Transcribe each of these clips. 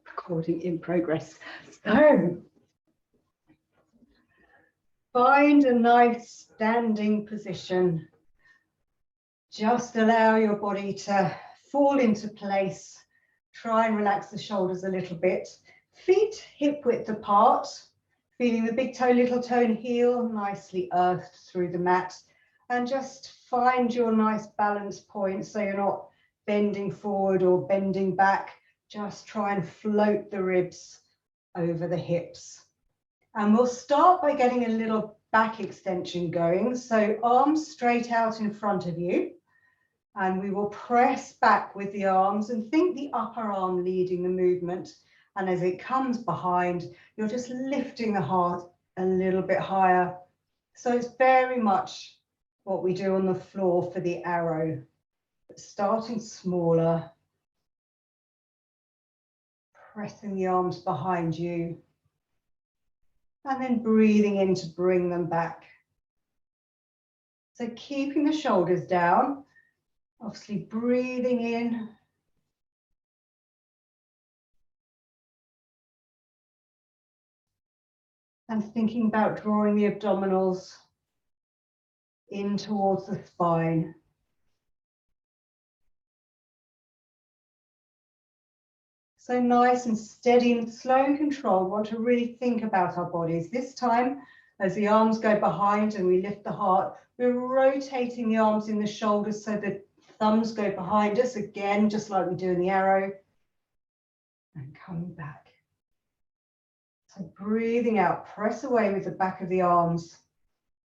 Recording in progress. So, find a nice standing position. Just allow your body to fall into place. Try and relax the shoulders a little bit. Feet hip width apart. Feeling the big toe, little toe and heel nicely earthed through the mat. And just find your nice balance point so you're not bending forward or bending back. Just try and float the ribs over the hips. And we'll start by getting a little back extension going. So arms straight out in front of you. And we will press back with the arms and think the upper arm leading the movement. And as it comes behind, you're just lifting the heart a little bit higher. So it's very much what we do on the floor for the arrow, but starting smaller. Pressing the arms behind you and then breathing in to bring them back. So keeping the shoulders down, obviously breathing in. And thinking about drawing the abdominals in towards the spine. So nice and steady and slow and controlled. Want to really think about our bodies. This time, as the arms go behind and we lift the heart, we're rotating the arms in the shoulders so the thumbs go behind us again, just like we do in the arrow. And coming back. So breathing out, press away with the back of the arms.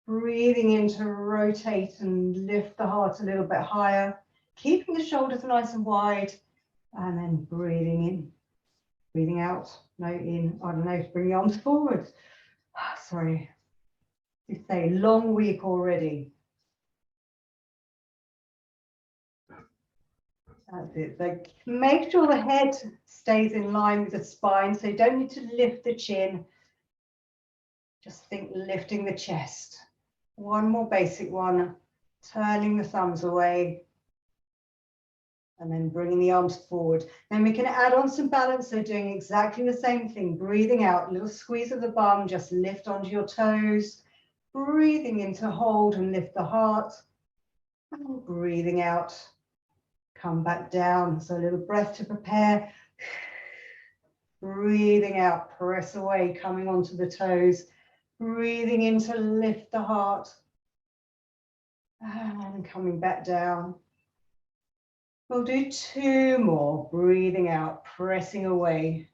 Breathing in to rotate and lift the heart a little bit higher. Keeping the shoulders nice and wide. And then breathing in, breathing out, no in, I don't know, bring the arms forward. Sorry, you say long week already. That's it. So make sure the head stays in line with the spine. So you don't need to lift the chin. Just think lifting the chest. One more basic one, turning the thumbs away. And then bringing the arms forward. Then we can add on some balance. So doing exactly the same thing. Breathing out, little squeeze of the bum, just lift onto your toes. Breathing in to hold and lift the heart. And breathing out, come back down. So a little breath to prepare. Breathing out, press away, coming onto the toes. Breathing in to lift the heart. And coming back down. We'll do two more, breathing out, pressing away.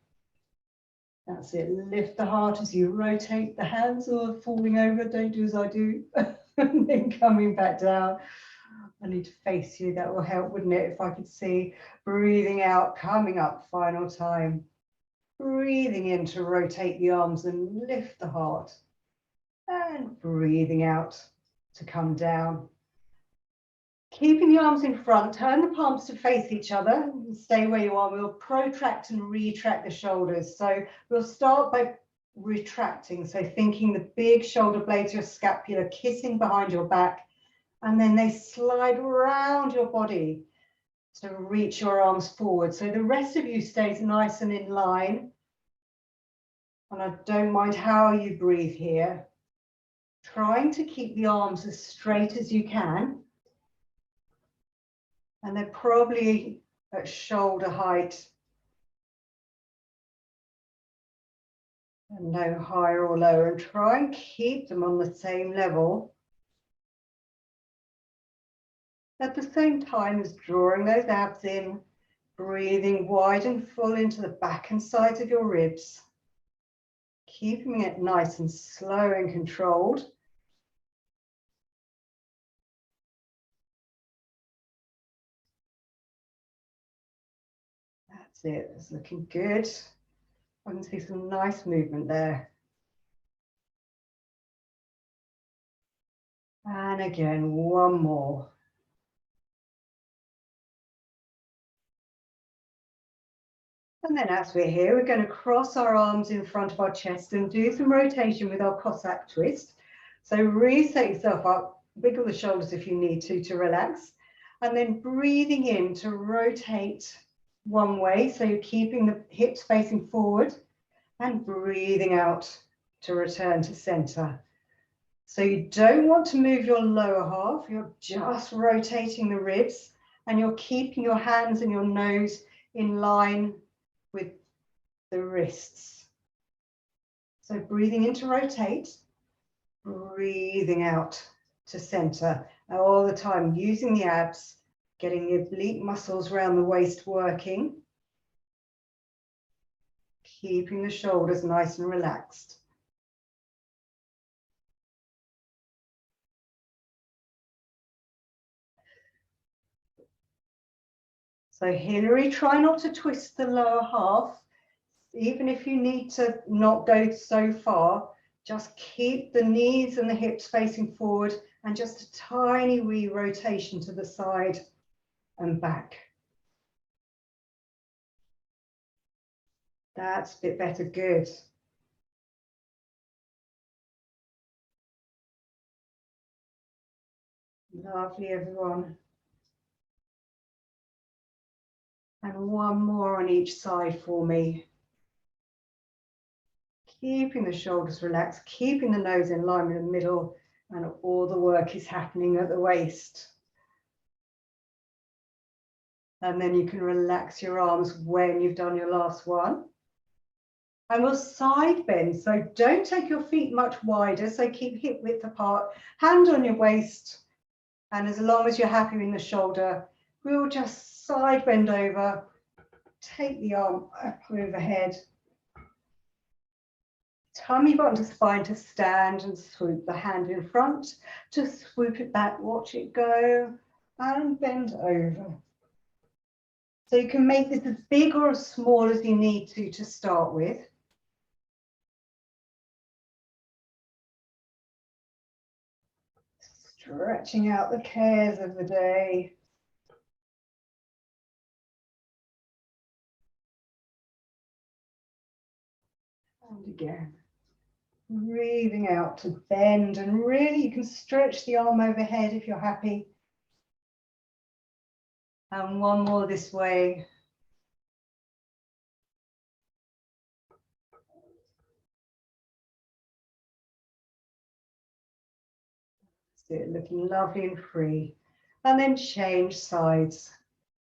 That's it, lift the heart as you rotate the hands or falling over, don't do as I do. And then coming back down. I need to face you, that will help, wouldn't it, if I could see. Breathing out, coming up, final time. Breathing in to rotate the arms and lift the heart. And breathing out to come down. Keeping the arms in front, turn the palms to face each other, and stay where you are. We'll protract and retract the shoulders. So we'll start by retracting. So thinking the big shoulder blades, your scapula kissing behind your back, and then they slide around your body to reach your arms forward. So the rest of you stays nice and in line. And I don't mind how you breathe here. Trying to keep the arms as straight as you can. And they're probably at shoulder height. And no higher or lower. And try and keep them on the same level. At the same time as drawing those abs in, breathing wide and full into the back and sides of your ribs. Keeping it nice and slow and controlled. That's it, it's looking good. I can see some nice movement there. And again, one more. And then as we're here, we're going to cross our arms in front of our chest and do some rotation with our Cossack twist. So reset yourself up, wiggle the shoulders if you need to relax. And then breathing in to rotate one way, so you're keeping the hips facing forward and breathing out to return to center. So you don't want to move your lower half, you're just rotating the ribs and you're keeping your hands and your nose in line with the wrists. So breathing in to rotate, breathing out to center, all the time using the abs, getting the oblique muscles around the waist working, keeping the shoulders nice and relaxed. So Hillary, try not to twist the lower half. Even if you need to not go so far, just keep the knees and the hips facing forward and just a tiny wee rotation to the side and back. That's a bit better, good. Lovely, everyone. And one more on each side for me. Keeping the shoulders relaxed, keeping the nose in line with the middle, and all the work is happening at the waist. And then you can relax your arms when you've done your last one. And we'll side bend, so don't take your feet much wider, so keep hip width apart, hand on your waist, and as long as you're happy in the shoulder, we'll just side bend over, take the arm up overhead, tummy button to spine to stand and swoop the hand in front, to swoop it back, watch it go, and bend over. So you can make this as big or as small as you need to start with. Stretching out the cares of the day. And again, breathing out to bend, and really you can stretch the arm overhead if you're happy. And one more this way. That's it, looking lovely and free. And then change sides.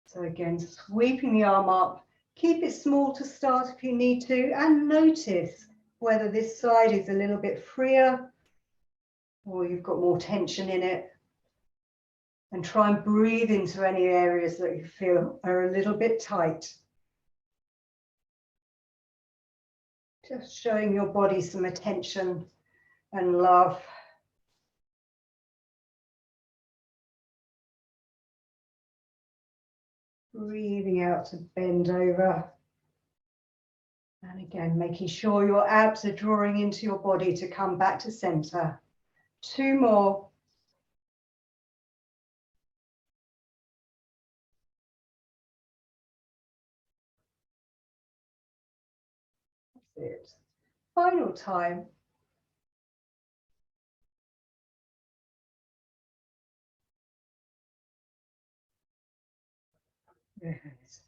So again, sweeping the arm up, keep it small to start if you need to, and notice whether this side is a little bit freer or you've got more tension in it. And try and breathe into any areas that you feel are a little bit tight. Just showing your body some attention and love. Breathing out to bend over. And again, making sure your abs are drawing into your body to come back to center. Two more. That's it. Final time. Yes.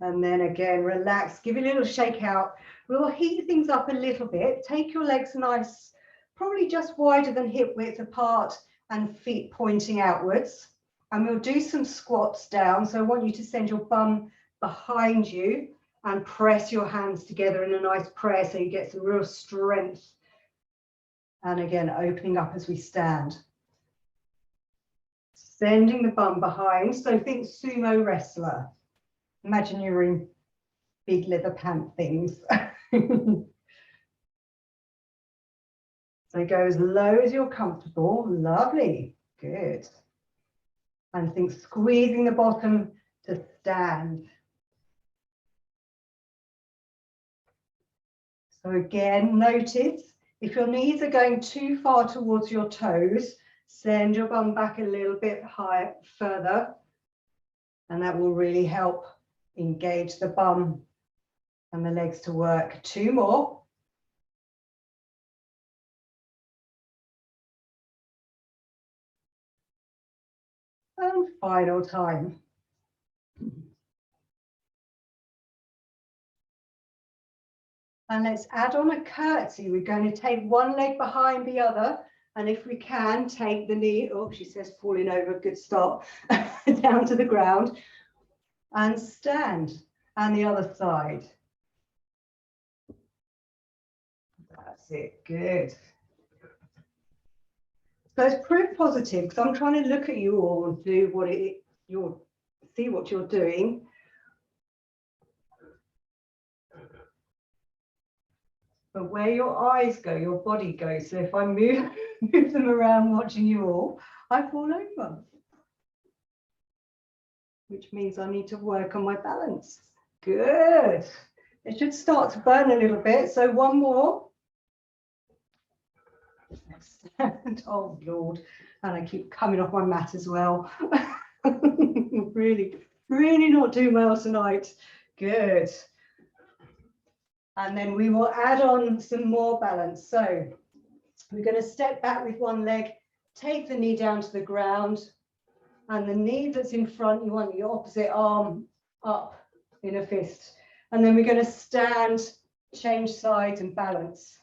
And then again, relax, give it a little shake out. We'll heat things up a little bit. Take your legs nice, probably just wider than hip width apart and feet pointing outwards. And we'll do some squats down. So I want you to send your bum behind you and press your hands together in a nice prayer so you get some real strength. And again, opening up as we stand. Sending the bum behind. So think sumo wrestler. Imagine you're in big leather pant things. So go as low as you're comfortable. Lovely. Good. And think squeezing the bottom to stand. So again, notice if your knees are going too far towards your toes, send your bum back a little bit higher, further, and that will really help engage the bum and the legs to work. Two more. And final time. And let's add on a curtsy. We're going to take one leg behind the other. And if we can, take the knee, oh, she says falling over, good start, down to the ground. And stand. And the other side. That's it, good. So it's proof positive because I'm trying to look at you all and do what see what you're doing. But where your eyes go, your body goes. So if I move them around watching you all, I fall over. Which means I need to work on my balance. Good. It should start to burn a little bit. So one more. Oh, Lord. And I keep coming off my mat as well. Really, really not doing well tonight. Good. And then we will add on some more balance. So we're going to step back with one leg, take the knee down to the ground, and the knee that's in front, you want your opposite arm up in a fist. And then we're going to stand, change sides and balance,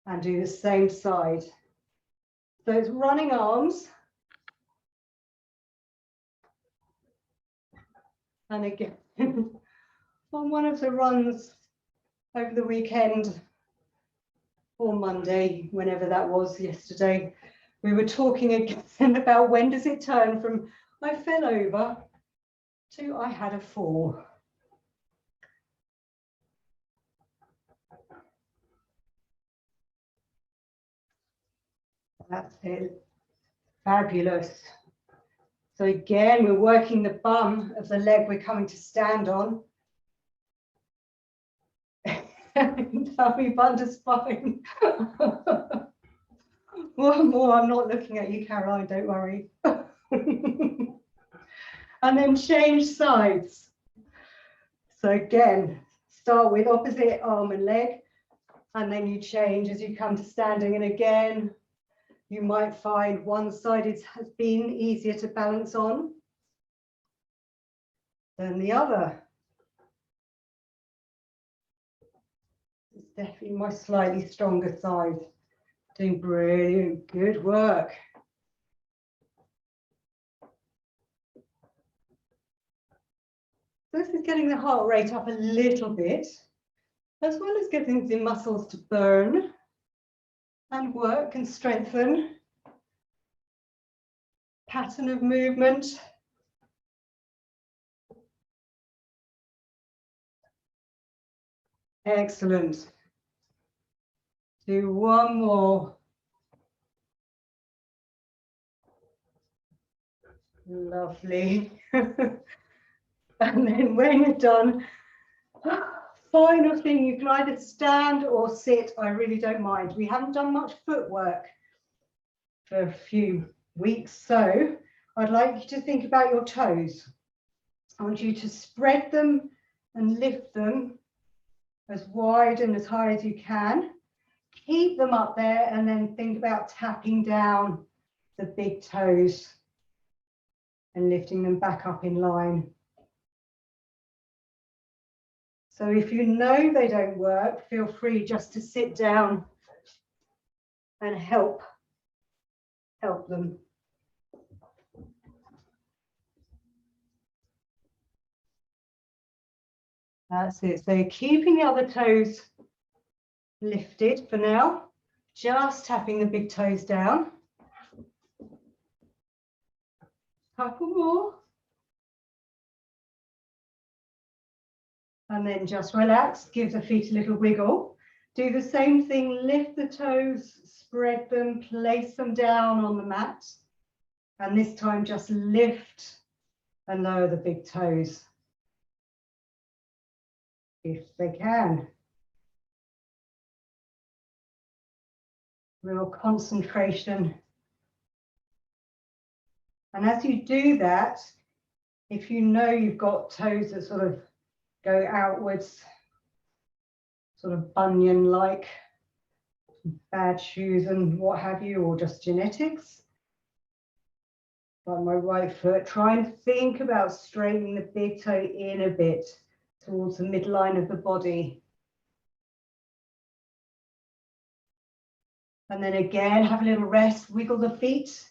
and do the same side. So it's running arms. And again, on one of the runs over the weekend or Monday, whenever that was, yesterday, we were talking again about when does it turn from I fell over to I had a fall. That's it. Fabulous. So again, we're working the bum of the leg we're coming to stand on. Tummy under spine. One more, I'm not looking at you, Caroline, don't worry. And then change sides. So again, start with opposite arm and leg, and then you change as you come to standing. And again, you might find one side has been easier to balance on than the other. It's definitely my slightly stronger side. Doing brilliant, good work. This is getting the heart rate up a little bit, as well as getting the muscles to burn and work and strengthen. Pattern of movement. Excellent. Do one more. Lovely. And then when you're done, final thing, you can either stand or sit. I really don't mind. We haven't done much footwork for a few weeks, so I'd like you to think about your toes. I want you to spread them and lift them as wide and as high as you can. Keep them up there and then think about tapping down the big toes and lifting them back up in line. So if you know they don't work, feel free just to sit down and help them. That's it. So keeping the other toes lifted for now, just tapping the big toes down. Couple more. And then just relax, give the feet a little wiggle. Do the same thing, lift the toes, spread them, place them down on the mat. And this time just lift and lower the big toes, if they can. Real concentration. And as you do that, if you know you've got toes that sort of go outwards, sort of bunion-like, bad shoes and what have you, or just genetics, like my right foot, try and think about straightening the big toe in a bit towards the midline of the body. And then again, have a little rest, wiggle the feet.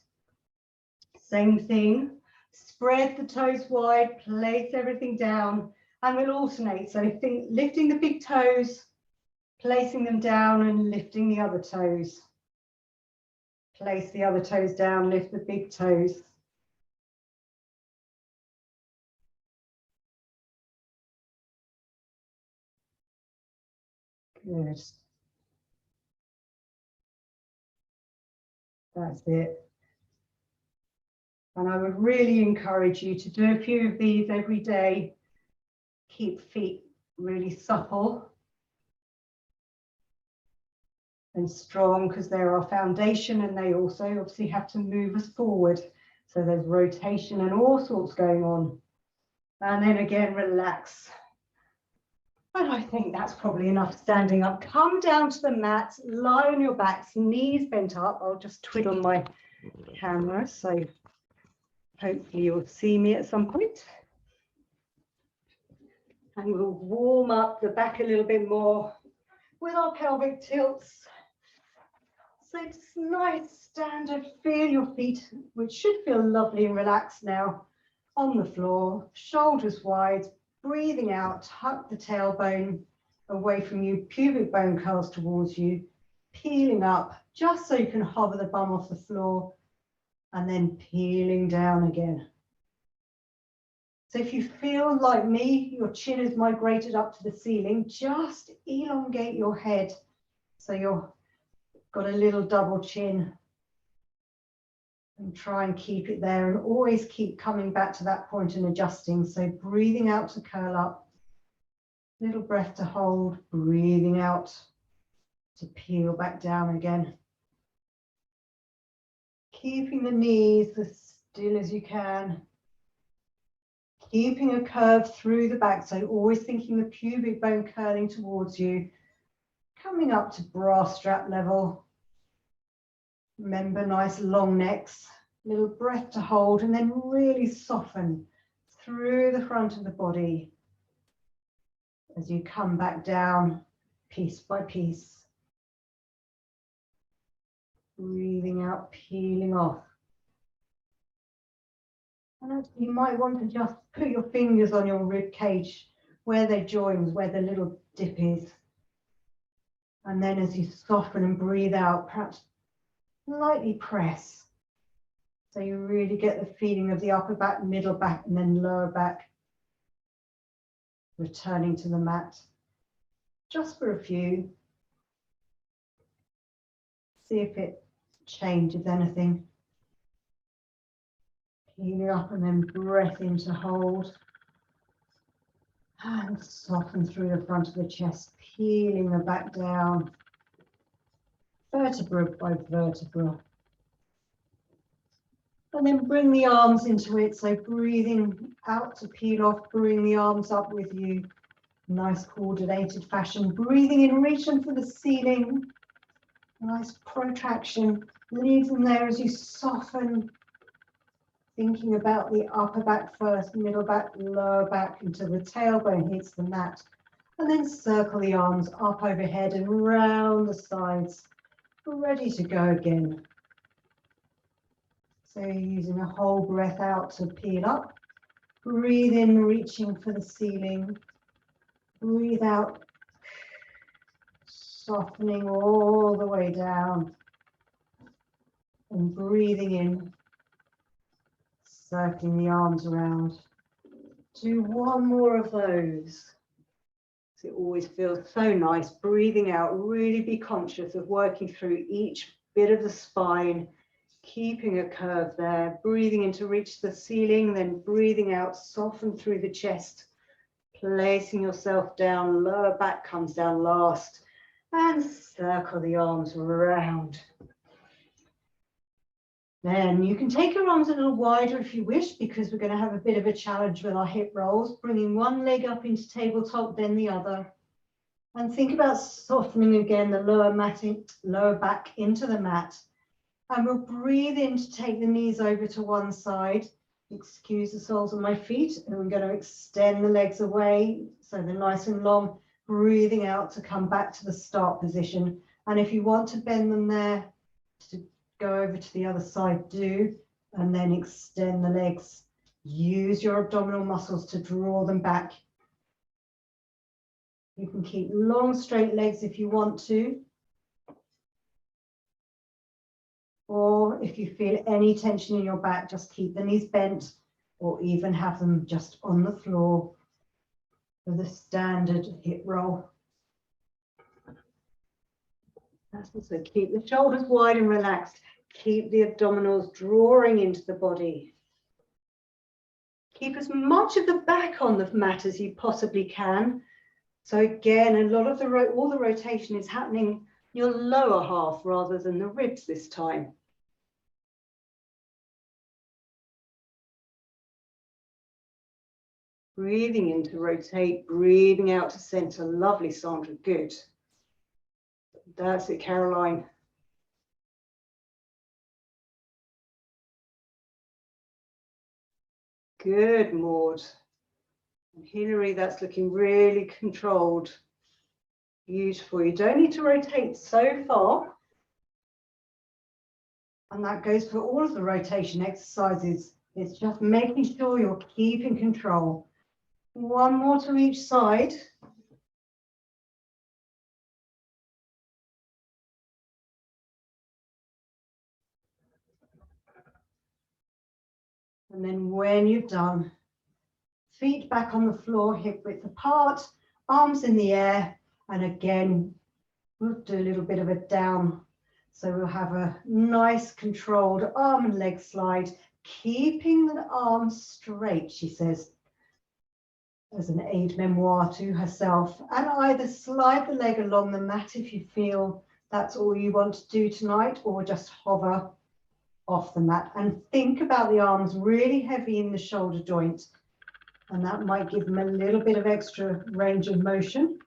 Same thing. Spread the toes wide, place everything down, and we'll alternate. So lifting the big toes, placing them down and lifting the other toes. Place the other toes down, lift the big toes. Good. That's it. And I would really encourage you to do a few of these every day. Keep feet really supple and strong because they're our foundation, and they also obviously have to move us forward. So there's rotation and all sorts going on. And then again, relax. And I think that's probably enough standing up. Come down to the mat, lie on your backs, knees bent up. I'll just twiddle my camera, so hopefully you'll see me at some point. And we'll warm up the back a little bit more with our pelvic tilts. So just nice standard, feel your feet, which should feel lovely and relaxed now, on the floor, shoulders wide, breathing out, tuck the tailbone away from you, pubic bone curls towards you, peeling up, just so you can hover the bum off the floor, and then peeling down again. So if you feel like me, your chin is migrated up to the ceiling, just elongate your head so you've got a little double chin, and try and keep it there, and always keep coming back to that point and adjusting. So breathing out to curl up, little breath to hold, breathing out to peel back down again. Keeping the knees as still as you can. Keeping a curve through the back, so always thinking the pubic bone curling towards you. Coming up to bra strap level. Remember, nice long necks. Little breath to hold, and then really soften through the front of the body as you come back down piece by piece. Breathing out, peeling off. And you might want to just put your fingers on your rib cage where they join, where the little dip is. And then as you soften and breathe out, perhaps lightly press. So you really get the feeling of the upper back, middle back, and then lower back. Returning to the mat. Just for a few. See if it changes anything. Peeling up and then breath in to hold. And soften through the front of the chest, peeling the back down. Vertebra by vertebra. And then bring the arms into it. So breathing out to peel off, bring the arms up with you. Nice coordinated fashion. Breathing in, reaching for the ceiling. Nice protraction. Leave them there as you soften. Thinking about the upper back first, middle back, lower back until the tailbone hits the mat. And then circle the arms up overhead and round the sides. Ready to go again. So you're using a whole breath out to peel up. Breathe in, reaching for the ceiling. Breathe out, softening all the way down. And breathing in, circling the arms around. Do one more of those. It always feels so nice. Breathing out, really be conscious of working through each bit of the spine, keeping a curve there. Breathing in to reach the ceiling, then breathing out, soften through the chest, placing yourself down, lower back comes down last, and circle the arms around. Then you can take your arms a little wider if you wish, because we're going to have a bit of a challenge with our hip rolls, bringing one leg up into tabletop, then the other. And think about softening again the lower back into the mat. And we'll breathe in to take the knees over to one side. Excuse the soles of my feet. And we're going to extend the legs away, so they're nice and long. Breathing out to come back to the start position. And if you want to bend them there to go over to the other side, do, and then extend the legs. Use your abdominal muscles to draw them back. You can keep long, straight legs if you want to. Or if you feel any tension in your back, just keep the knees bent, or even have them just on the floor with a standard hip roll. That's also keep the shoulders wide and relaxed. Keep the abdominals drawing into the body. Keep as much of the back on the mat as you possibly can. So again, a lot of all the rotation is happening in your lower half rather than the ribs this time. Breathing in to rotate, breathing out to center. Lovely, Sandra, good. That's it, Caroline. Good, Maud. And Hilary, that's looking really controlled. Beautiful. You don't need to rotate so far. And that goes for all of the rotation exercises. It's just making sure you're keeping control. One more to each side. And then when you've done, feet back on the floor, hip width apart, arms in the air. And again, we'll do a little bit of a down. So we'll have a nice controlled arm and leg slide, keeping the arms straight, she says, as an aide memoir to herself. And either slide the leg along the mat if you feel that's all you want to do tonight, or just hover off the mat. And think about the arms really heavy in the shoulder joint. And that might give them a little bit of extra range of motion.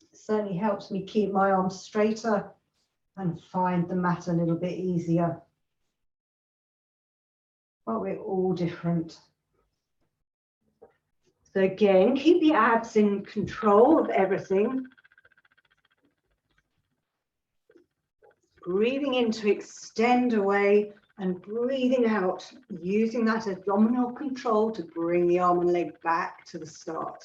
It certainly helps me keep my arms straighter and find the mat a little bit easier. But we're all different. So again, keep the abs in control of everything. Breathing in to extend away and breathing out, using that abdominal control to bring the arm and leg back to the start.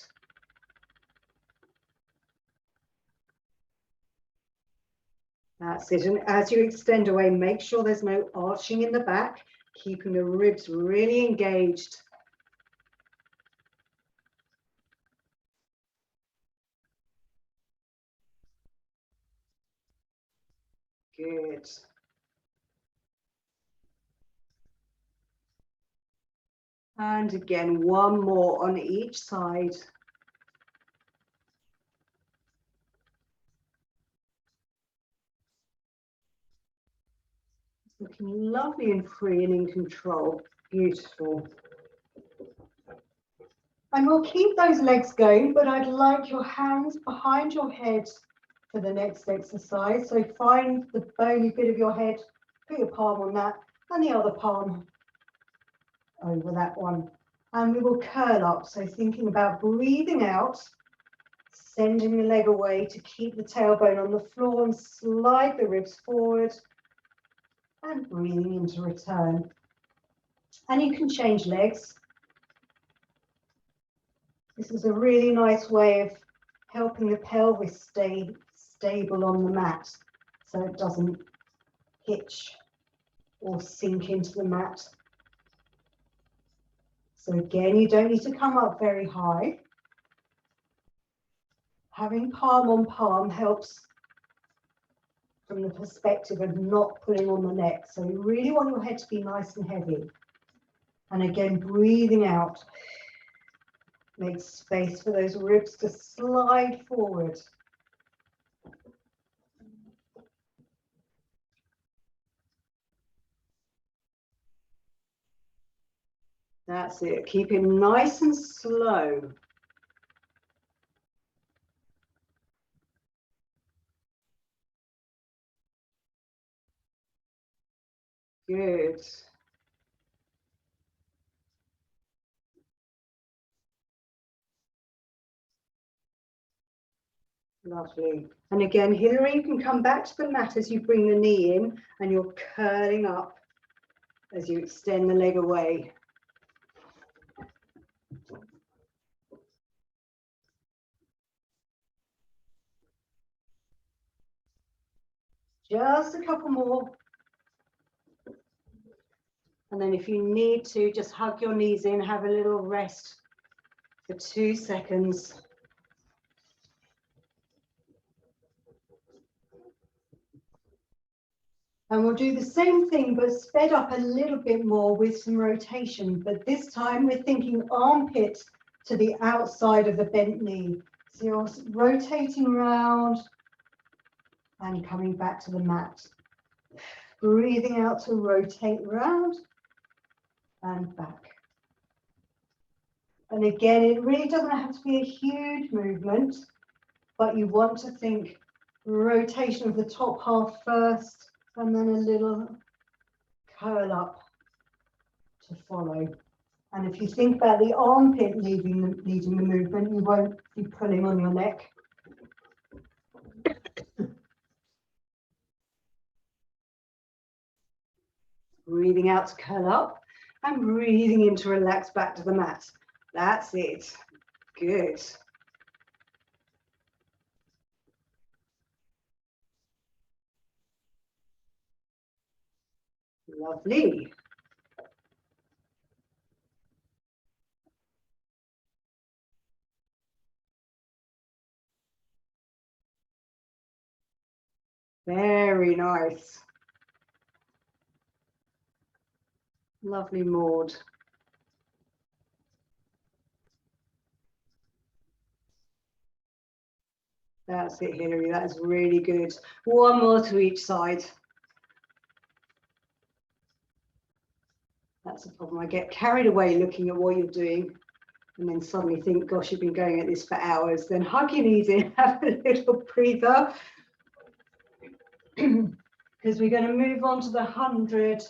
That's it. And as you extend away, make sure there's no arching in the back, keeping the ribs really engaged. Good. And again, one more on each side. Looking lovely and free and in control. Beautiful. And we'll keep those legs going, but I'd like your hands behind your head for the next exercise. So find the bony bit of your head, put your palm on that, and the other palm over that one. And we will curl up. So thinking about breathing out, sending the leg away to keep the tailbone on the floor and slide the ribs forward, and breathing in to return. And you can change legs. This is a really nice way of helping the pelvis stay stable on the mat so it doesn't hitch or sink into the mat. So again, you don't need to come up very high. Having palm on palm helps from the perspective of not pulling on the neck. So you really want your head to be nice and heavy. And again, breathing out. Make space for those ribs to slide forward. That's it. Keep it nice and slow. Good. Lovely. And again, Hilary, you can come back to the mat as you bring the knee in and you're curling up as you extend the leg away. Just a couple more. And then if you need to, just hug your knees in, have a little rest for 2 seconds. And we'll do the same thing, but sped up a little bit more with some rotation. But this time we're thinking armpit to the outside of the bent knee. So you're rotating around and coming back to the mat. Breathing out to rotate around and back. And again, it really doesn't have to be a huge movement, but you want to think rotation of the top half first, and then a little curl up to follow. And if you think about the armpit leading the movement, you won't be pulling on your neck. Breathing out to curl up and breathing in to relax back to the mat. That's it. Good. Lovely. Very nice. Lovely, Maud. That's it, Hilary. That is really good. One more to each side. That's a problem. I get carried away looking at what you're doing and then suddenly think, gosh, you've been going at this for hours. Then hug your knees in, have a little breather. Because we're going to move on to the 100.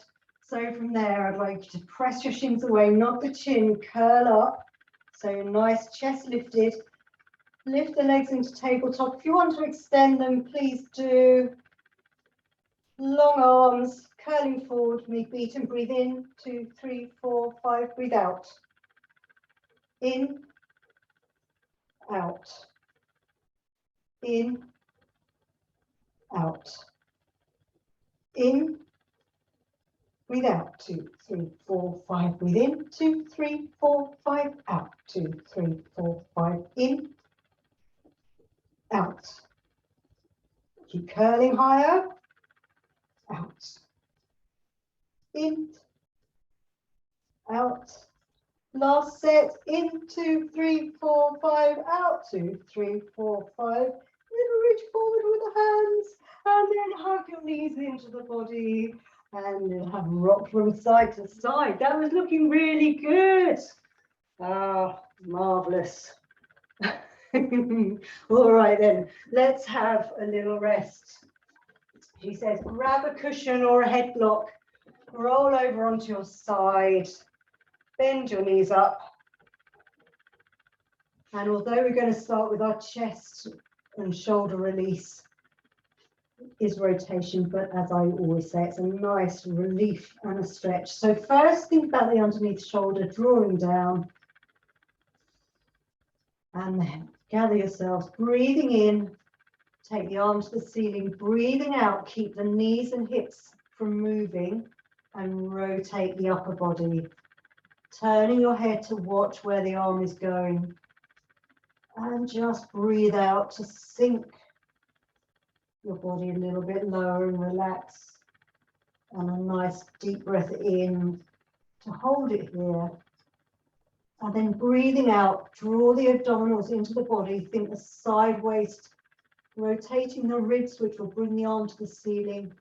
So from there, I'd like you to press your shins away, not the chin, curl up. So nice chest lifted. Lift the legs into tabletop. If you want to extend them, please do. Long arms, curling forward, mid beat, and breathe in. 2, 3, 4, 5. Breathe out. In, out. In, out. In, breathe out. 2, 3, 4, 5. Breathe in. 2, 3, 4, 5. Out. 2, 3, 4, 5. In, out. Keep curling higher. Out. In, out. Last set. In, 2, 3, 4, 5. Out. 2, 3, 4, 5. Little reach forward with the hands, and then hug your knees into the body, and then have a rock from side to side. That was looking really good. Ah, marvelous. All right then, let's have a little rest. She says, grab a cushion or a head block, roll over onto your side, bend your knees up. And although we're going to start with our chest and shoulder release, is rotation, but as I always say, it's a nice relief and a stretch. So first, think about the underneath shoulder, drawing down. And then gather yourselves, breathing in, take the arms to the ceiling, breathing out, keep the knees and hips from moving, and rotate the upper body. Turning your head to watch where the arm is going. And just breathe out to sink your body a little bit lower and relax. And a nice deep breath in to hold it here. And then breathing out, draw the abdominals into the body, think a sideways, rotating the ribs, which will bring the arm to the ceiling,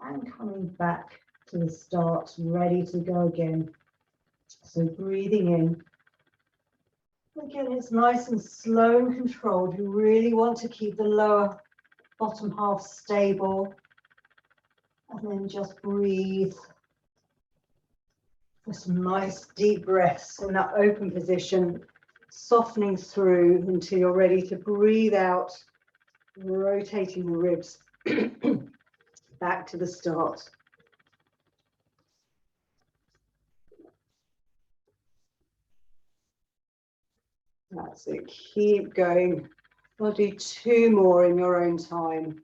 and coming back to the start, ready to go again. So breathing in. Again, it's nice and slow and controlled. You really want to keep the lower bottom half stable. And then just breathe for some nice deep breaths in that open position, softening through until you're ready to breathe out rotating the ribs back to the start. That's it, keep going. I'll do 2 more in your own time.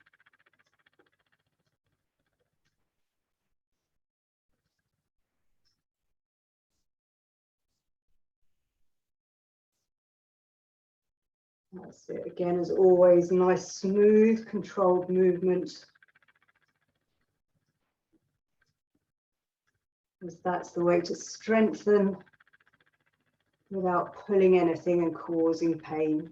That's it, again, as always, nice, smooth, controlled movement. Because that's the way to strengthen without pulling anything and causing pain.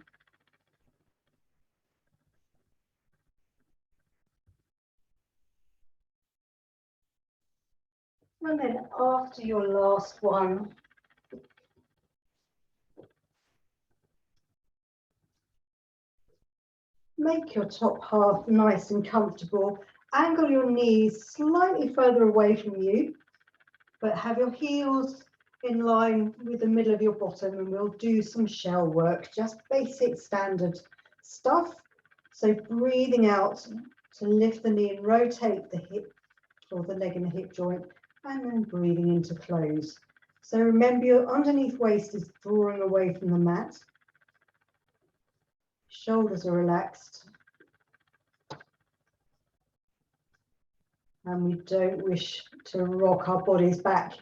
And then after your last one, make your top half nice and comfortable. Angle your knees slightly further away from you, but have your heels in line with the middle of your bottom, and we'll do some shell work, just basic standard stuff. So breathing out to lift the knee and rotate the hip or the leg in the hip joint, and then breathing into close. So remember, your underneath waist is drawing away from the mat. Shoulders are relaxed. And we don't wish to rock our bodies back.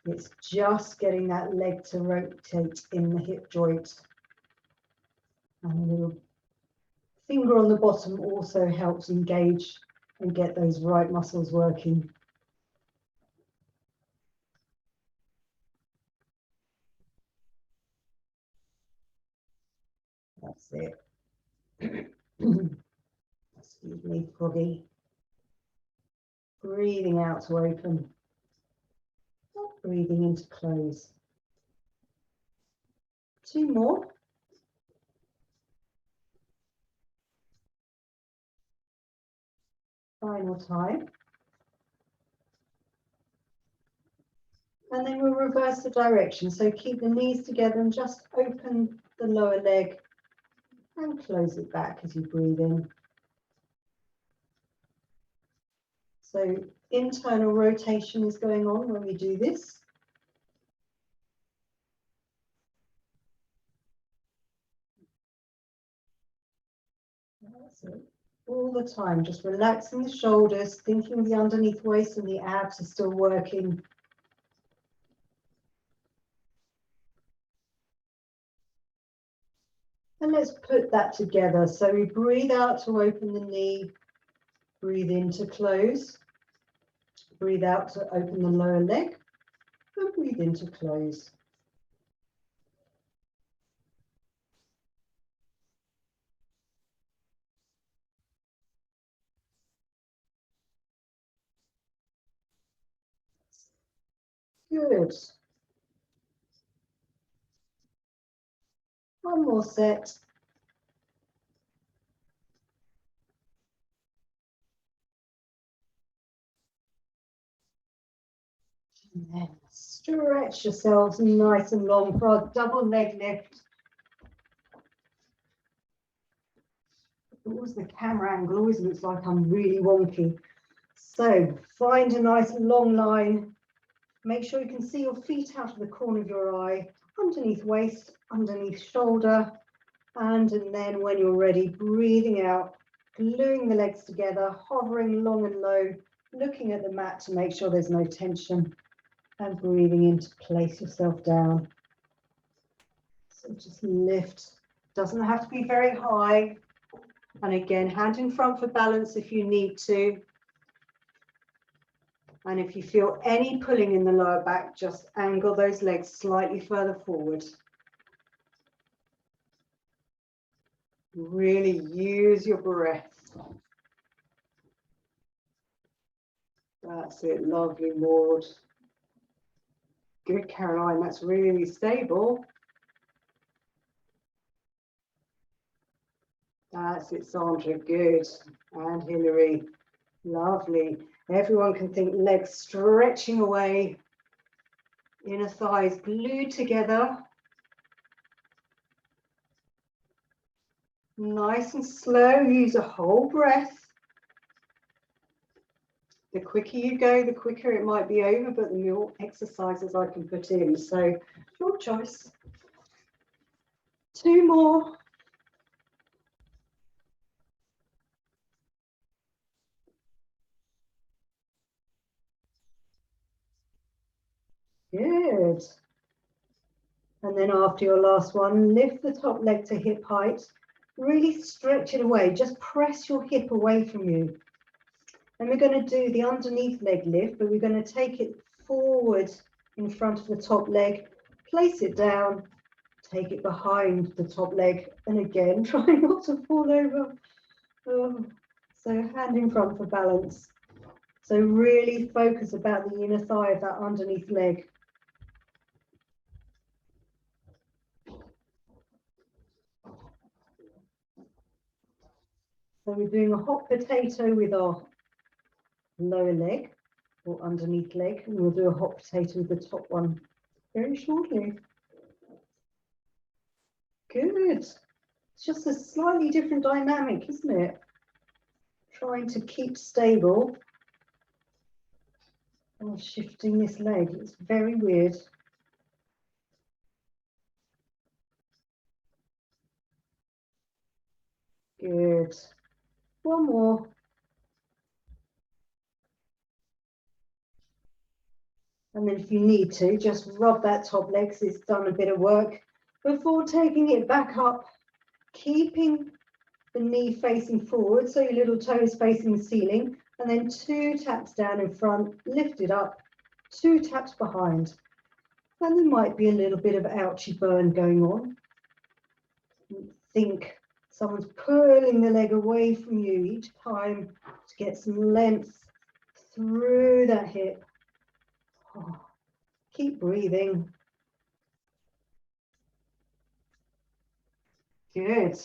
It's just getting that leg to rotate in the hip joint. And a little finger on the bottom also helps engage and get those right muscles working. That's it. Excuse me, froggy. Breathing out to open. Breathing into close. 2 more. Final time. And then we'll reverse the direction. So keep the knees together and just open the lower leg and close it back as you breathe in. So internal rotation is going on when we do this. That's it. All the time, just relaxing the shoulders, thinking the underneath waist and the abs are still working. And let's put that together. So we breathe out to open the knee, breathe in to close, breathe out to open the lower leg, and breathe in to close. Good. One more set. And then stretch yourselves nice and long for our double leg lift. Always the camera angle always looks like I'm really wonky. So find a nice long line. Make sure you can see your feet out of the corner of your eye, underneath waist, underneath shoulder. And then when you're ready, breathing out, gluing the legs together, hovering long and low, looking at the mat to make sure there's no tension, and breathing in to place yourself down. So just lift. Doesn't have to be very high. And again, hand in front for balance if you need to. And if you feel any pulling in the lower back, just angle those legs slightly further forward. Really use your breath. That's it, lovely, Maud. Good, Caroline, that's really stable. That's it, Sandra, good. And Hilary, lovely. Everyone can think legs stretching away, inner thighs glued together. Nice and slow, use a whole breath. The quicker you go, the quicker it might be over, but the more exercises I can put in. So your choice. 2 more. Good. And then after your last one, lift the top leg to hip height. Really stretch it away. Just press your hip away from you. And we're going to do the underneath leg lift, but we're going to take it forward in front of the top leg, place it down, take it behind the top leg, and again, try not to fall over. So hand in front for balance. So really focus about the inner thigh of that underneath leg. So we're doing a hot potato with our lower leg or underneath leg, and we'll do a hot potato with the top one very shortly. Good. It's just a slightly different dynamic, isn't it? Trying to keep stable while shifting this leg. It's very weird. Good. One more. And then if you need to, just rub that top leg because it's done a bit of work before taking it back up, keeping the knee facing forward so your little toes facing the ceiling, and then 2 taps down in front, lift it up, 2 taps behind. And there might be a little bit of ouchy burn going on. Think someone's pulling the leg away from you each time to get some length through that hip. Oh, keep breathing. Good.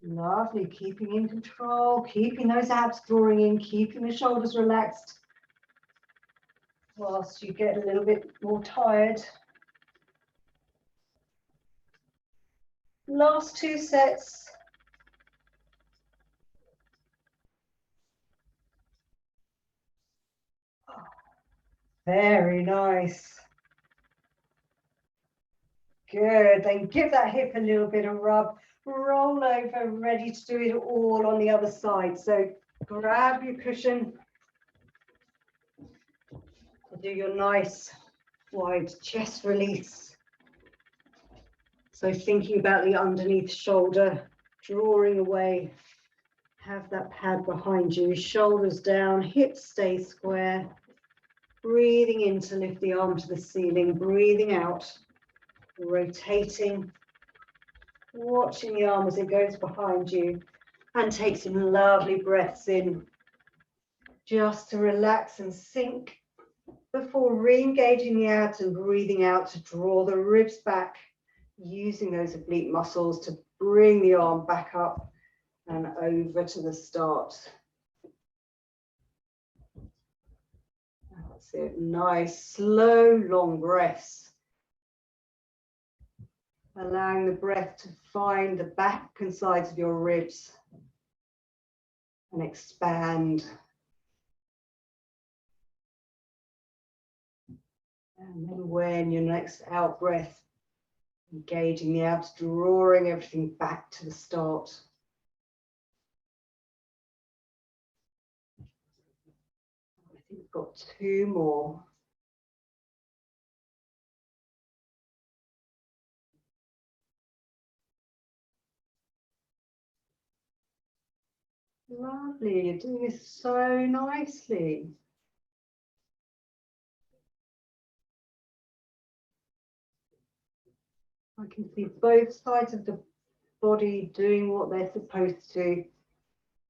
Lovely, keeping in control, keeping those abs drawing in, keeping the shoulders relaxed whilst you get a little bit more tired. Last 2 sets. Very nice. Good, then give that hip a little bit of rub. Roll over, ready to do it all on the other side. So grab your cushion. Do your nice wide chest release. So thinking about the underneath shoulder, drawing away. Have that pad behind you, shoulders down, hips stay square. Breathing in to lift the arm to the ceiling, breathing out, rotating, watching the arm as it goes behind you, and take some lovely breaths in just to relax and sink before re-engaging the abs and breathing out to draw the ribs back, using those oblique muscles to bring the arm back up and over to the start. That's it. Nice, slow, long breaths. Allowing the breath to find the back and sides of your ribs and expand. And then when your next out breath, engaging the abs, drawing everything back to the start. I think we've got 2 more. Lovely, you're doing this so nicely. I can see both sides of the body doing what they're supposed to.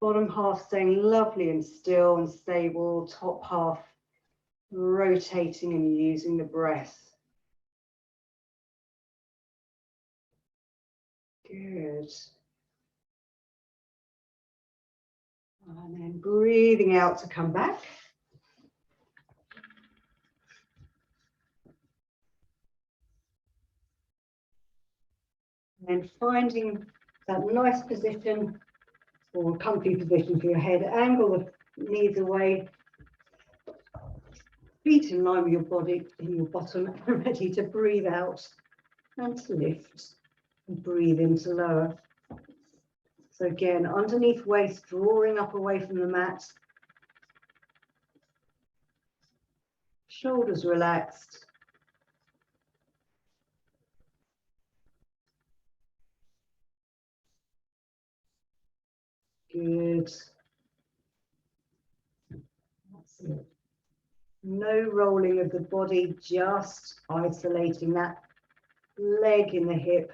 Bottom half staying lovely and still and stable, top half rotating and using the breath. Good. And then breathing out to come back. And finding that nice position or comfy position for your head. Angle the knees away. Feet in line with your body in your bottom, ready to breathe out and to lift and breathe in to lower. So again, underneath waist, drawing up away from the mat. Shoulders relaxed. Good. That's it. No rolling of the body, just isolating that leg in the hip.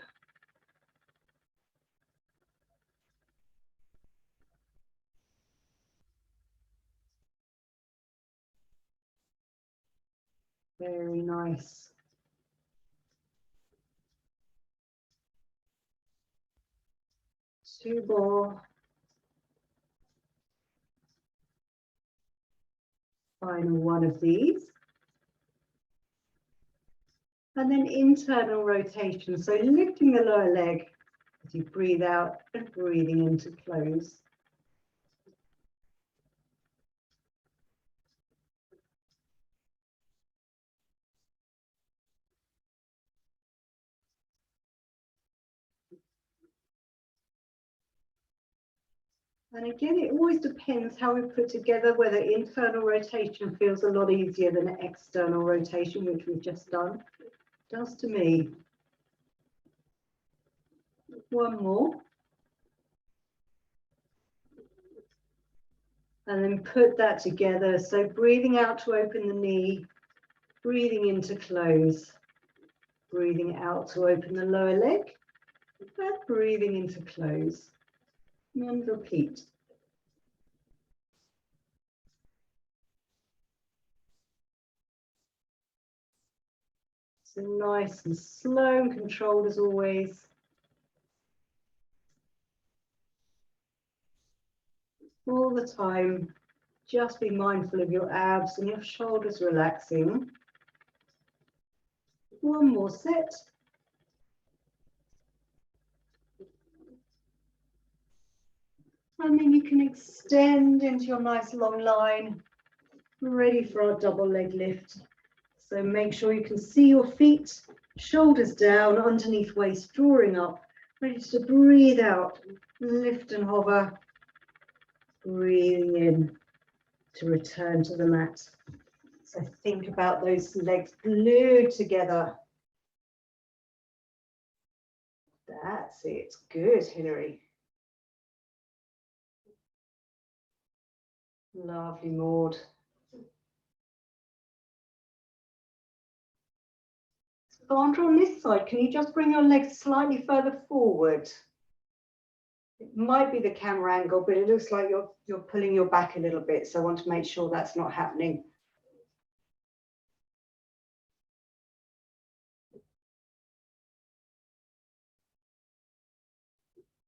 Very nice. Two more. Final one of these. And then internal rotation. So lifting the lower leg as you breathe out and breathing in to close. And again, it always depends how we put together, whether internal rotation feels a lot easier than external rotation, which we've just done. It does to me. One more. And then put that together. So breathing out to open the knee, breathing in to close, breathing out to open the lower leg, and breathing in to close. And repeat. So nice and slow and controlled as always. All the time, just be mindful of your abs and your shoulders relaxing. One more set. And then you can extend into your nice long line, ready for our double leg lift. So make sure you can see your feet, shoulders down, underneath waist, drawing up, ready to breathe out, lift and hover, breathing in to return to the mat. So think about those legs glued together. That's it. Good, Hilary. Lovely, Maud. Sandra, on this side, can you just bring your legs slightly further forward? It might be the camera angle, but it looks like you're pulling your back a little bit, so I want to make sure that's not happening.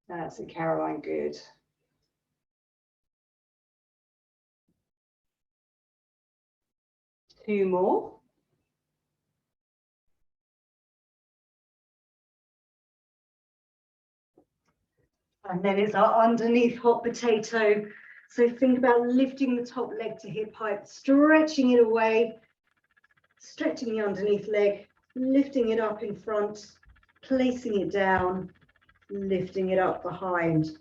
That's it, Caroline, good. Two more. And then it's our underneath hot potato. So think about lifting the top leg to hip height, stretching it away, stretching the underneath leg, lifting it up in front, placing it down, lifting it up behind,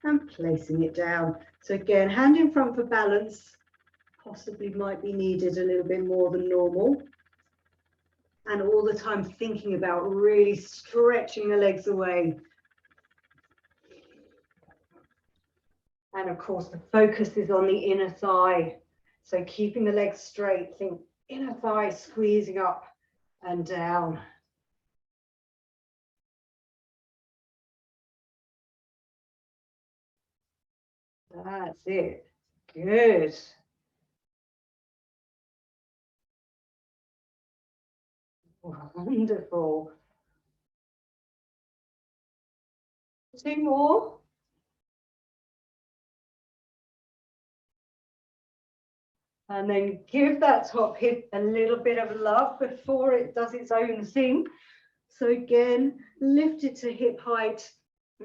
and placing it down. So again, hand in front for balance, possibly might be needed a little bit more than normal. And all the time thinking about really stretching the legs away. And of course, the focus is on the inner thigh. So keeping the legs straight, think inner thigh squeezing up and down. That's it. Good. Wonderful. Two more. And then give that top hip a little bit of love before it does its own thing. So again, lift it to hip height,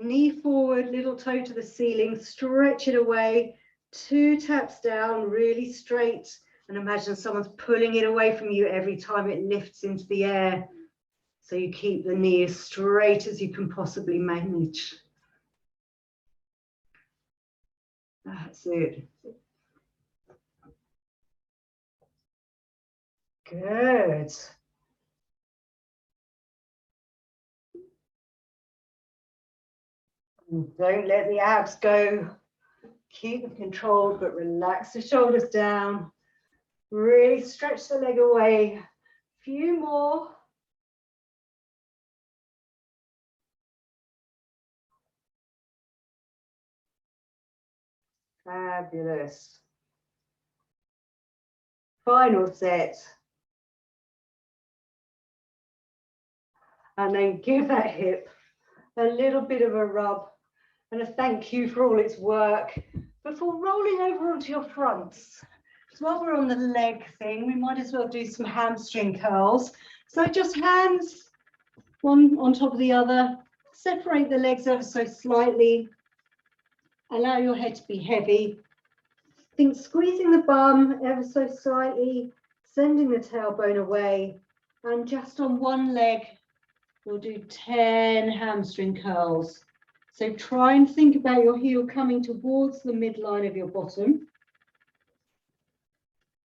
knee forward, little toe to the ceiling, stretch it away, 2 taps down, really straight, and imagine someone's pulling it away from you every time it lifts into the air. So you keep the knee as straight as you can possibly manage. That's it. Good. And don't let the abs go. Keep them controlled, but relax the shoulders down. Really stretch the leg away. Few more. Fabulous. Final set. And then give that hip a little bit of a rub and a thank you for all its work before rolling over onto your fronts. So while we're on the leg thing, we might as well do some hamstring curls. So just hands one on top of the other, separate the legs ever so slightly, allow your head to be heavy. Think squeezing the bum ever so slightly, sending the tailbone away, and just on one leg, we'll do 10 hamstring curls. So try and think about your heel coming towards the midline of your bottom.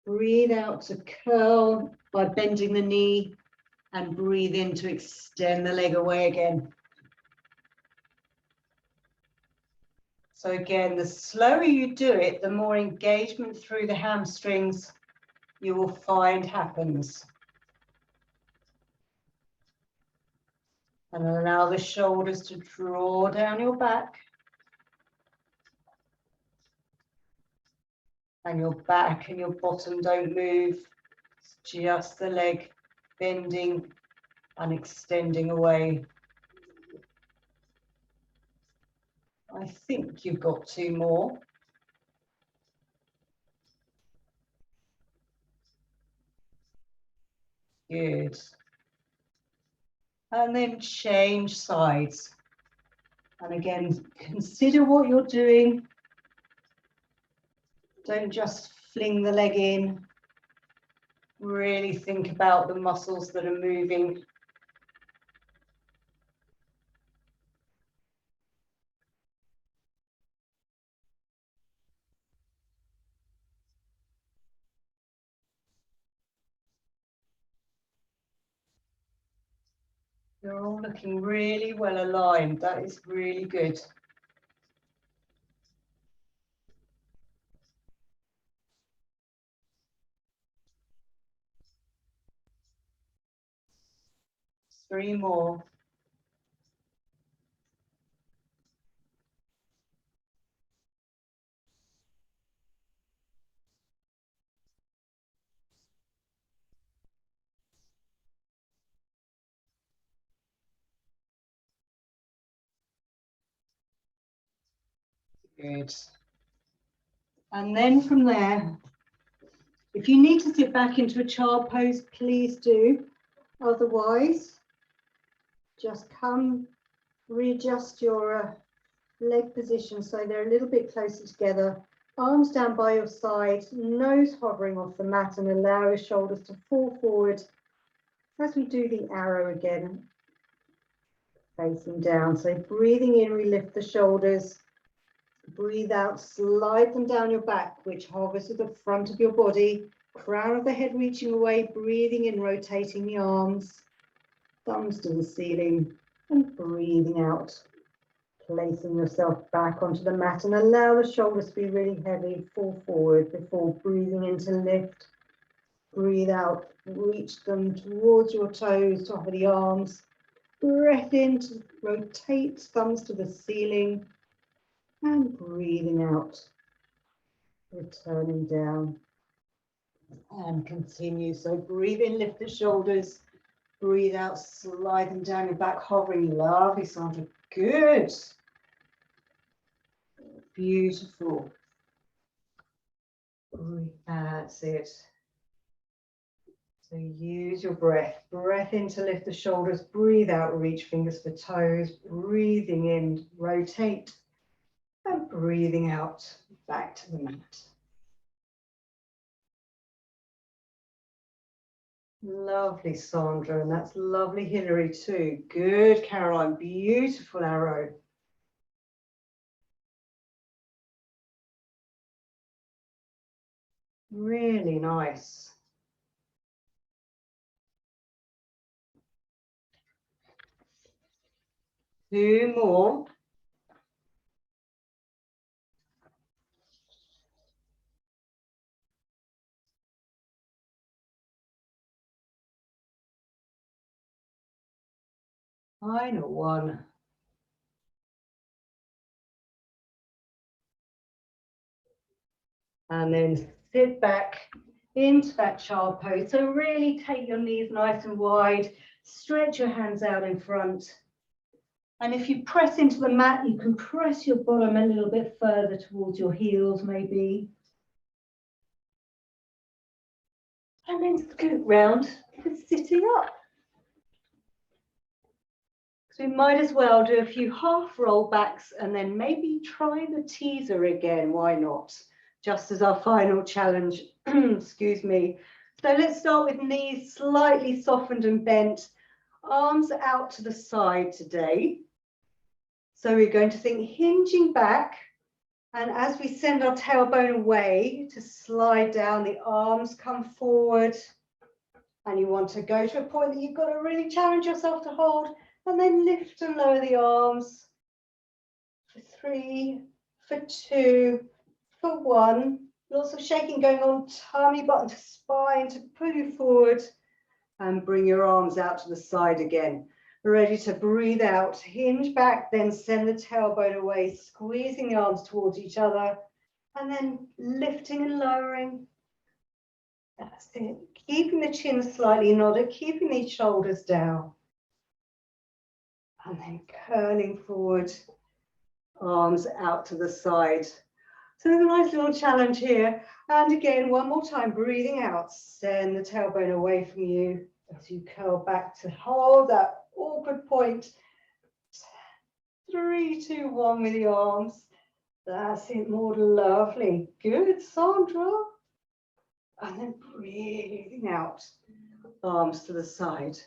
Breathe out to curl by bending the knee, and breathe in to extend the leg away again. So again, the slower you do it, the more engagement through the hamstrings you will find happens. And allow the shoulders to draw down your back. And your back and your bottom don't move. It's just the leg bending and extending away. I think you've got 2 more. Good. And then change sides. And again, consider what you're doing. Don't just fling the leg in. Really think about the muscles that are moving. You're all looking really well aligned. That is really good. Three more. Good. And then from there, if you need to sit back into a child pose, please do. Otherwise, just come, readjust your leg position so they're a little bit closer together. Arms down by your side, nose hovering off the mat, and allow your shoulders to fall forward as we do the arrow again, facing down. So breathing in, we lift the shoulders. Breathe out, slide them down your back, which hovers to the front of your body. Crown of the head reaching away, breathing in, rotating the arms, thumbs to the ceiling, and breathing out, placing yourself back onto the mat, and allow the shoulders to be really heavy, fall forward before breathing in to lift. Breathe out, reach them towards your toes, top of the arms. Breath in to rotate, thumbs to the ceiling, and breathing out, returning down. And continue. So breathe in, lift the shoulders. Breathe out, slide them down your back, hovering. Lovely, Sandra. Good. Beautiful. That's it. So use your breath. Breath in to lift the shoulders. Breathe out, reach fingers for toes. Breathing in, rotate. And breathing out, back to the mat. Lovely, Sandra, and that's lovely, Hilary, too. Good, Caroline. Beautiful arrow. Really nice. Two more. Final one. And then sit back into that child pose. So really take your knees nice and wide. Stretch your hands out in front. And if you press into the mat, you can press your bottom a little bit further towards your heels, maybe. And then scoot round to sitting up. So we might as well do a few half roll backs and then maybe try the teaser again. Why not? Just as our final challenge. Excuse me. So let's start with knees slightly softened and bent. Arms out to the side today. So we're going to think hinging back. And as we send our tailbone away to slide down, the arms come forward. And you want to go to a point that you've got to really challenge yourself to hold. And then lift and lower the arms. For 3, for 2, for 1. Lots of shaking going on, tummy button to spine to pull you forward. And bring your arms out to the side again. Ready to breathe out, hinge back, then send the tailbone away, squeezing the arms towards each other, and then lifting and lowering. That's it. Keeping the chin slightly nodded, keeping these shoulders down. And then curling forward, arms out to the side. So there's a nice little challenge here. And again, one more time, breathing out, send the tailbone away from you as you curl back to hold that awkward point. 3, 2, 1 with the arms. That's it, Maud. Lovely. Good, Sandra. And then breathing out, arms to the side.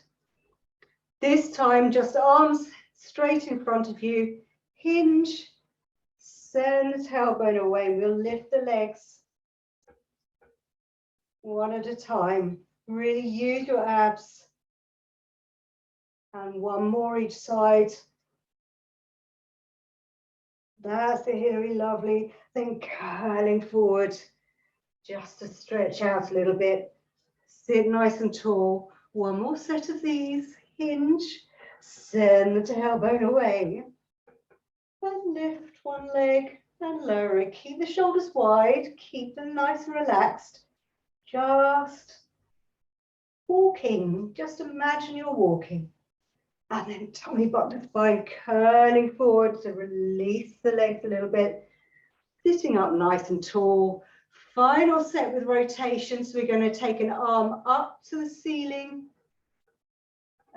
This time, just arms straight in front of you. Hinge. Send the tailbone away. We'll lift the legs one at a time. Really use your abs. And one more each side. That's it, Hilary, lovely. Then curling forward, just to stretch out a little bit. Sit nice and tall. One more set of these. Hinge, send the tailbone away. And lift one leg and lower it. Keep the shoulders wide, keep them nice and relaxed. Just walking, just imagine you're walking. And then tummy button to spine, curling forward to release the legs a little bit. Sitting up nice and tall. Final set with rotation. So we're going to take an arm up to the ceiling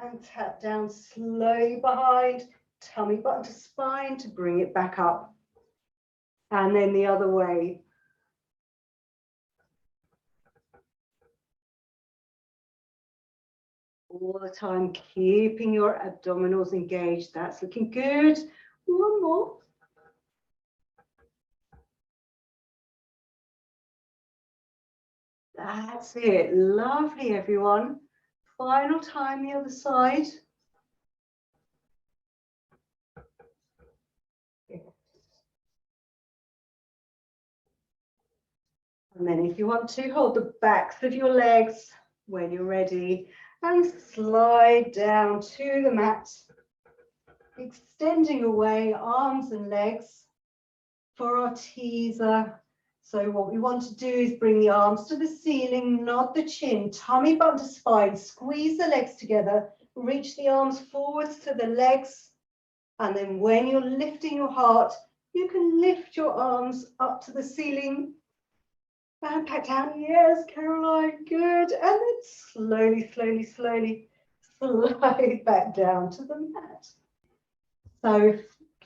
and tap down slowly behind. Tummy button to spine to bring it back up. And then the other way. All the time, keeping your abdominals engaged. That's looking good. One more. That's it. Lovely, everyone. Final time, the other side. And then if you want to, hold the backs of your legs when you're ready and slide down to the mat, extending away arms and legs for our teaser. So what we want to do is bring the arms to the ceiling, nod the chin, tummy button to spine, squeeze the legs together, reach the arms forwards to the legs. And then when you're lifting your heart, you can lift your arms up to the ceiling And back down. Yes, Caroline, good. And then slowly, slowly, slowly slide back down to the mat. So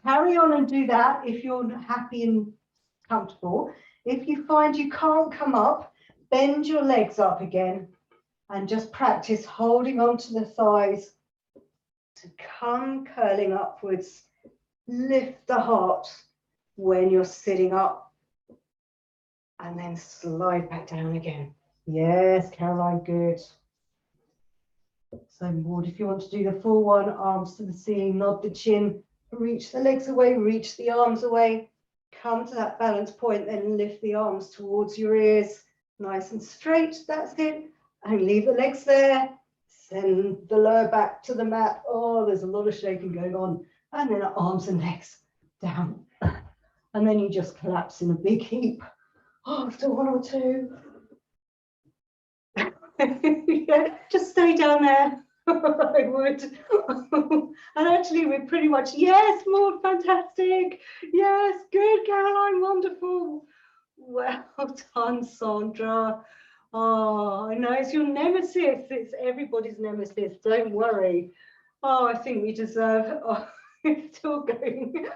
carry on and do that if you're happy and comfortable. If you find you can't come up, bend your legs up again and just practice holding on to the thighs to come curling upwards. Lift the heart when you're sitting up and then slide back down again. Yes, Caroline, good. So Maud, if you want to do the full one, arms to the ceiling, nod the chin, reach the legs away, reach the arms away, come to that balance point, then lift the arms towards your ears, nice and straight, that's it. And leave the legs there, send the lower back to the mat. Oh, there's a lot of shaking going on. And then arms and legs down. And then you just collapse in a big heap after one or two. Yeah, just stay down there. I would. And actually, we're pretty much, yes, Maud, fantastic. Yes, good, Caroline, wonderful. Well done, Sandra. Oh, I know it's your nemesis. It's everybody's nemesis. Don't worry. Oh, I think we deserve. Oh, it's still going.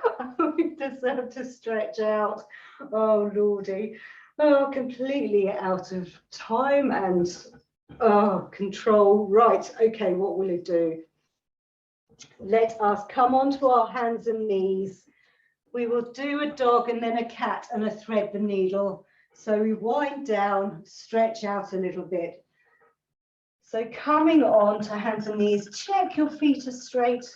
We deserve to stretch out. Oh, Lordy. Oh, completely out of time and control. Right. Okay. What will it do? Let us come onto our hands and knees. We will do a dog and then a cat and a thread the needle. So we wind down, stretch out a little bit. So coming on to hands and knees, check your feet are straight,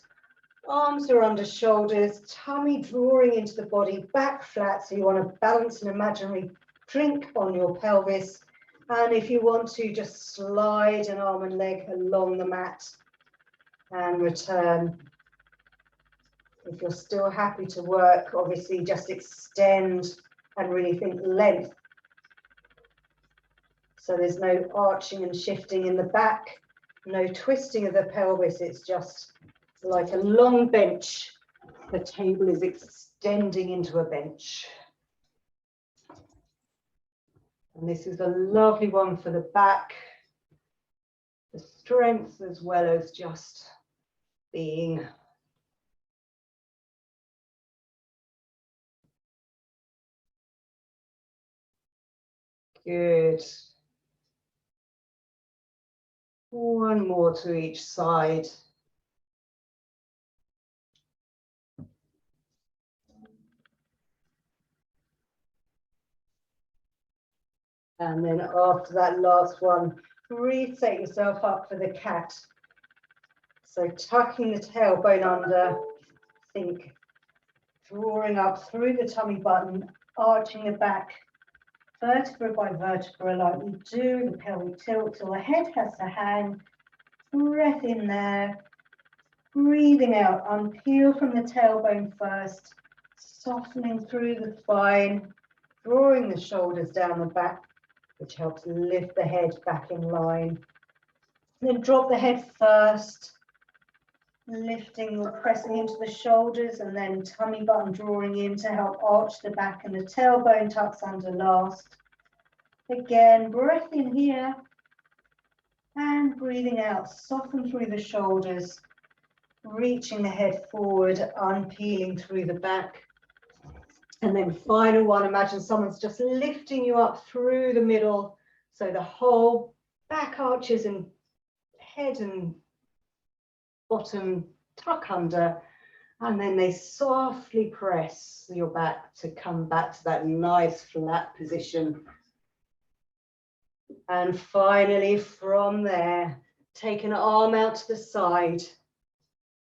arms are under shoulders, tummy drawing into the body, back flat. So you want to balance an imaginary drink on your pelvis. And if you want to, just slide an arm and leg along the mat and return. If you're still happy to work, obviously just extend and really think length. So there's no arching and shifting in the back, no twisting of the pelvis. It's just like a long bench. The table is extending into a bench. And this is a lovely one for the back, the strength as well as just being. Good. One more to each side. And then after that last one, reset yourself up for the cat. So tucking the tailbone under, think, drawing up through the tummy button, arching the back, vertebra by vertebra like we do, the pelvic tilt till the head has to hang. Breath in there, breathing out, unpeel from the tailbone first, softening through the spine, drawing the shoulders down the back, which helps lift the head back in line. And then drop the head first, lifting or pressing into the shoulders, and then tummy button drawing in to help arch the back, and the tailbone tucks under last. Again, breath in here and breathing out, soften through the shoulders, reaching the head forward, unpeeling through the back. And then final one, imagine someone's just lifting you up through the middle. So the whole back arches and head and bottom tuck under, and then they softly press your back to come back to that nice flat position. And finally from there, take an arm out to the side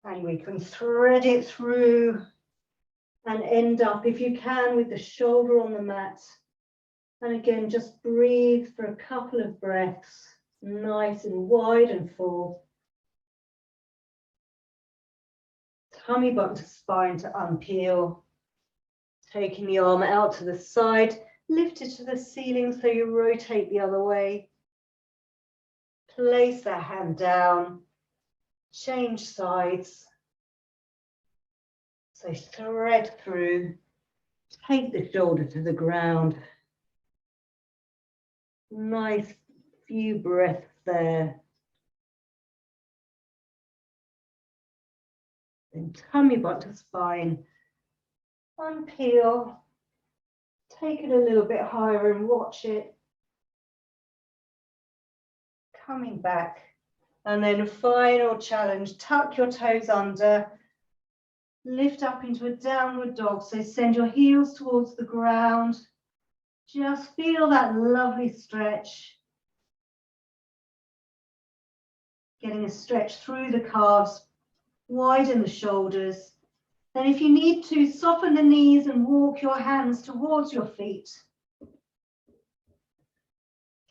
and we can thread it through and end up, if you can, with the shoulder on the mat. And again, just breathe for a couple of breaths, nice and wide and full. Tummy button to spine to unpeel. Taking the arm out to the side, lift it to the ceiling so you rotate the other way. Place that hand down, change sides. So thread through, take the shoulder to the ground. Nice few breaths there. Then tummy butt to spine. Unpeel. Take it a little bit higher and watch it. Coming back. And then a final challenge. Tuck your toes under. Lift up into a downward dog. So send your heels towards the ground. Just feel that lovely stretch. Getting a stretch through the calves. Widen the shoulders. Then if you need to, soften the knees and walk your hands towards your feet.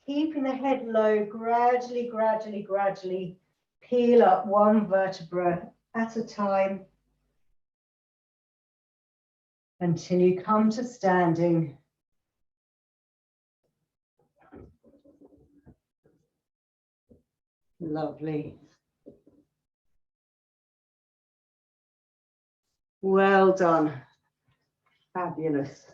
Keeping the head low, gradually, gradually, gradually peel up one vertebra at a time until you come to standing. Lovely. Well done. Fabulous.